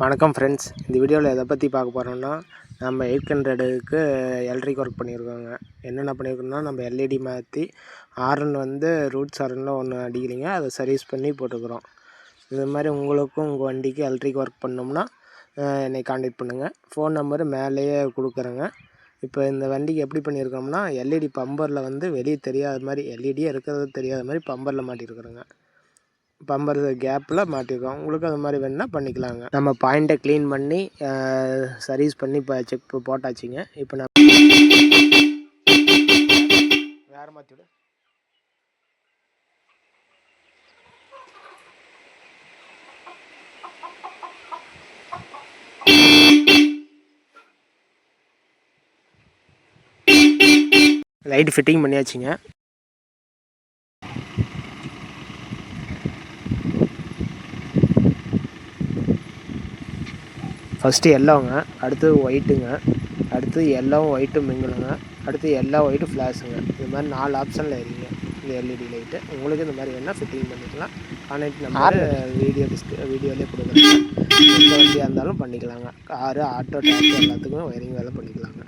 வணக்கம் ஃப்ரெண்ட்ஸ், இந்த வீடியோவில் எதை பற்றி பார்க்க போகிறோம்னா, நம்ம 800க்கு எலக்ட்ரிக் ஒர்க் பண்ணியிருக்கோங்க. என்னென்ன பண்ணியிருக்கோம்னா, நம்ம எல்இடி மாற்றி ஹாரன் வந்து ரூட்ஸ் ஹாரனில் ஒன்று அடிக்கலைங்க, அதை சர்வீஸ் பண்ணி போட்டுக்கிறோம். இது மாதிரி உங்களுக்கும் உங்கள் வண்டிக்கு எலக்ட்ரிக் ஒர்க் பண்ணோம்னா என்னை காண்டாக்ட் பண்ணுங்கள். ஃபோன் நம்பரு மேலேயே கொடுக்குறேங்க. இப்போ இந்த வண்டிக்கு எப்படி பண்ணியிருக்கோம்னா, எல்இடி பம்பரில் வந்து வெளியே தெரியாத மாதிரி, எல்இடியே இருக்கிறது தெரியாத மாதிரி பம்பரில் மாட்டியிருக்கிறோங்க. பம்பர் கேப்பில் மாட்டியிருக்கோம். உங்களுக்கு அது மாதிரி வேணுன்னா பண்ணிக்கலாங்க. நம்ம பாயிண்ட்டை க்ளீன் பண்ணி சர்வீஸ் பண்ணி இப்போ செக் போட்டாச்சுங்க. இப்போ நான் வேறு மாற்றி விட லைட் ஃபிட்டிங் பண்ணியாச்சுங்க. ஃபஸ்ட்டு எல்லோங்க, அடுத்து ஒயிட்டுங்க, அடுத்து எல்லோவும் ஒயிட்டும் மிங்கலுங்க, அடுத்து எல்லோ ஒயிட்டு ஃப்ளாஷுங்க. இது மாதிரி 4 ஆப்ஷனில் இருக்குங்க இந்த எல்இடி லைட்டு. உங்களுக்கு இந்த மாதிரி வேணால் ஃபிட்டிங் பண்ணிக்கலாம். கான்டாக்ட் நம்பர் வீடியோலேயே கொடுக்குறாங்க. எந்த வண்டியாக இருந்தாலும் பண்ணிக்கலாங்க. காரு, ஆட்டோ, டாக்ஸி எல்லாத்துக்குமே ஒயரிங் வேலை பண்ணிக்கலாங்க.